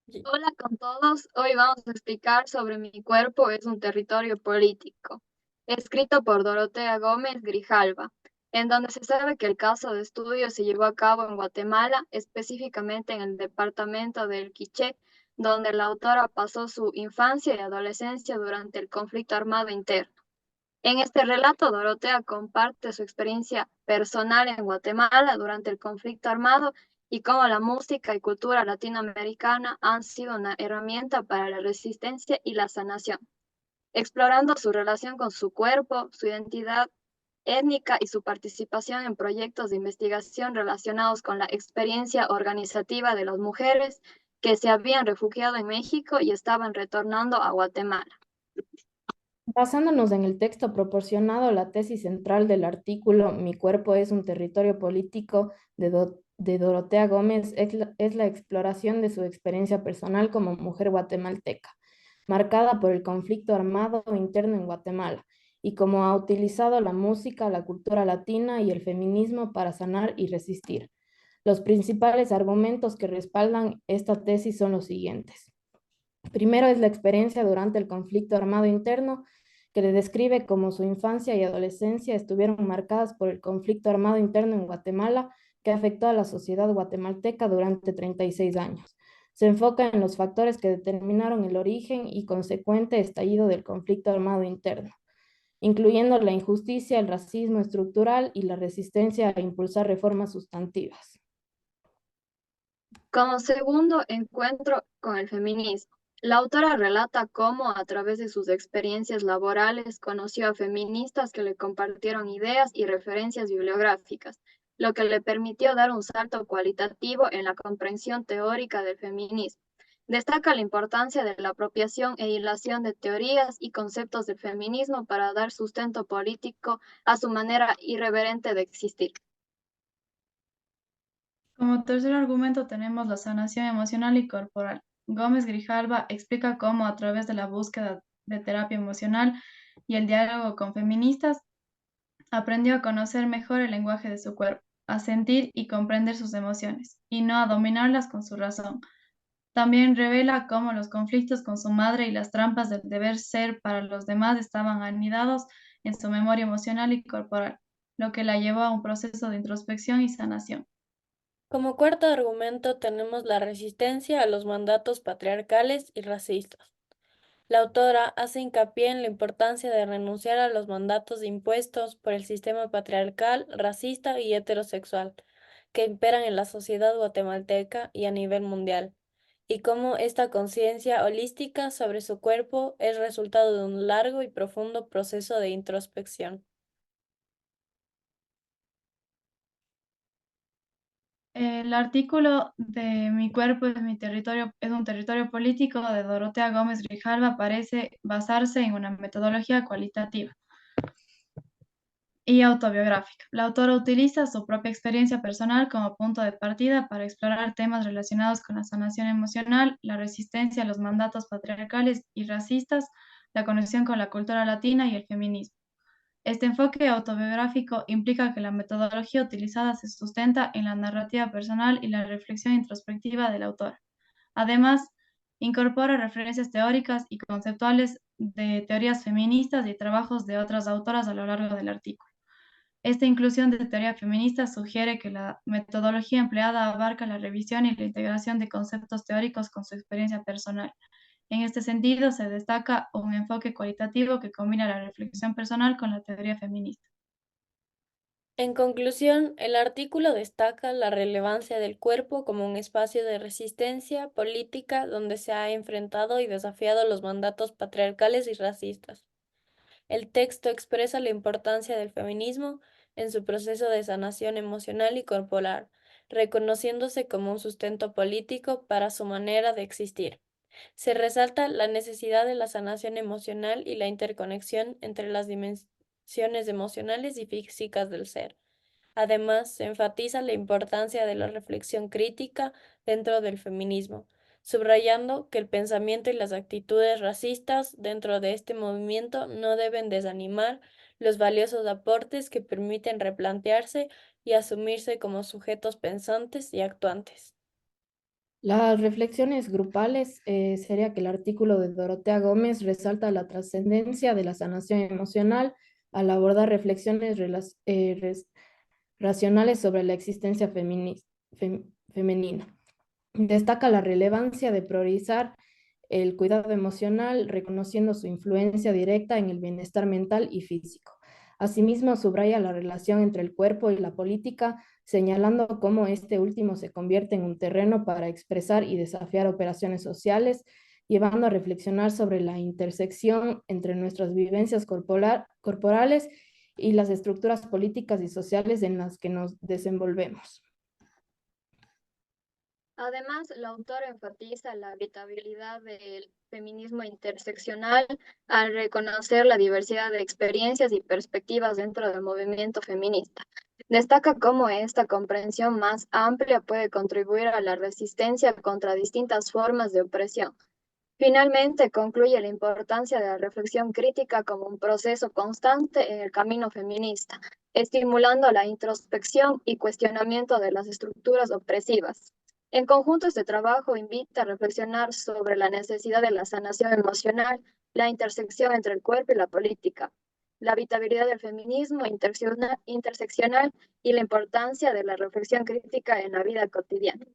Ye- Hola con todos, hoy vamos a explicar sobre Mi cuerpo es un territorio político, escrito por Dorotea Gómez Grijalva, en donde se sabe que el caso de estudio se llevó a cabo en Guatemala, específicamente en el departamento del Quiché, donde la autora pasó su infancia y adolescencia durante el conflicto armado interno. En este relato, Dorotea comparte su experiencia personal en Guatemala durante el conflicto armado y cómo la música y cultura latinoamericana han sido una herramienta para la resistencia y la sanación, explorando su relación con su cuerpo, su identidad étnica y su participación en proyectos de investigación relacionados con la experiencia organizativa de las mujeres que se habían refugiado en México y estaban retornando a Guatemala. Basándonos en el texto proporcionado, la tesis central del artículo Mi cuerpo es un territorio político de Dorotea Gómez es la exploración de su experiencia personal como mujer guatemalteca, marcada por el conflicto armado interno en Guatemala, y cómo ha utilizado la música, la cultura latina y el feminismo para sanar y resistir. Los principales argumentos que respaldan esta tesis son los siguientes. Primero es la experiencia durante el conflicto armado interno, que le describe cómo su infancia y adolescencia estuvieron marcadas por el conflicto armado interno en Guatemala, que afectó a la sociedad guatemalteca durante 36 años. Se enfoca en los factores que determinaron el origen y consecuente estallido del conflicto armado interno, incluyendo la injusticia, el racismo estructural y la resistencia a impulsar reformas sustantivas. Como segundo encuentro con el feminismo, la autora relata cómo a través de sus experiencias laborales conoció a feministas que le compartieron ideas y referencias bibliográficas, lo que le permitió dar un salto cualitativo en la comprensión teórica del feminismo. Destaca la importancia de la apropiación e hilación de teorías y conceptos del feminismo para dar sustento político a su manera irreverente de existir. Como tercer argumento tenemos la sanación emocional y corporal. Gómez Grijalva explica cómo a través de la búsqueda de terapia emocional y el diálogo con feministas, aprendió a conocer mejor el lenguaje de su cuerpo, a sentir y comprender sus emociones, y no a dominarlas con su razón. También revela cómo los conflictos con su madre y las trampas del deber ser para los demás estaban anidados en su memoria emocional y corporal, lo que la llevó a un proceso de introspección y sanación. Como cuarto argumento tenemos la resistencia a los mandatos patriarcales y racistas. La autora hace hincapié en la importancia de renunciar a los mandatos impuestos por el sistema patriarcal, racista y heterosexual que imperan en la sociedad guatemalteca y a nivel mundial, y cómo esta conciencia holística sobre su cuerpo es resultado de un largo y profundo proceso de introspección. El artículo de Mi cuerpo es mi territorio, es un territorio político de Dorotea Gómez Grijalva parece basarse en una metodología cualitativa y autobiográfica. La autora utiliza su propia experiencia personal como punto de partida para explorar temas relacionados con la sanación emocional, la resistencia a los mandatos patriarcales y racistas, la conexión con la cultura latina y el feminismo. Este enfoque autobiográfico implica que la metodología utilizada se sustenta en la narrativa personal y la reflexión introspectiva del autor. Además, incorpora referencias teóricas y conceptuales de teorías feministas y trabajos de otras autoras a lo largo del artículo. Esta inclusión de teoría feminista sugiere que la metodología empleada abarca la revisión y la integración de conceptos teóricos con su experiencia personal. En este sentido, se destaca un enfoque cualitativo que combina la reflexión personal con la teoría feminista. En conclusión, el artículo destaca la relevancia del cuerpo como un espacio de resistencia política donde se ha enfrentado y desafiado los mandatos patriarcales y racistas. El texto expresa la importancia del feminismo en su proceso de sanación emocional y corporal, reconociéndose como un sustento político para su manera de existir. Se resalta la necesidad de la sanación emocional y la interconexión entre las dimensiones emocionales y físicas del ser. Además, se enfatiza la importancia de la reflexión crítica dentro del feminismo, subrayando que el pensamiento y las actitudes racistas dentro de este movimiento no deben desanimar los valiosos aportes que permiten replantearse y asumirse como sujetos pensantes y actuantes. Las reflexiones grupales sería que el artículo de Dorotea Gómez resalta la trascendencia de la sanación emocional al abordar reflexiones racionales sobre la existencia femenina. Destaca la relevancia de priorizar el cuidado emocional, reconociendo su influencia directa en el bienestar mental y físico. Asimismo, subraya la relación entre el cuerpo y la política, señalando cómo este último se convierte en un terreno para expresar y desafiar operaciones sociales, llevando a reflexionar sobre la intersección entre nuestras vivencias corporales y las estructuras políticas y sociales en las que nos desenvolvemos. Además, la autora enfatiza la habitabilidad del feminismo interseccional al reconocer la diversidad de experiencias y perspectivas dentro del movimiento feminista. Destaca cómo esta comprensión más amplia puede contribuir a la resistencia contra distintas formas de opresión. Finalmente, concluye la importancia de la reflexión crítica como un proceso constante en el camino feminista, estimulando la introspección y cuestionamiento de las estructuras opresivas. En conjunto, este trabajo invita a reflexionar sobre la necesidad de la sanación emocional, la intersección entre el cuerpo y la política, la habitabilidad del feminismo interseccional y la importancia de la reflexión crítica en la vida cotidiana.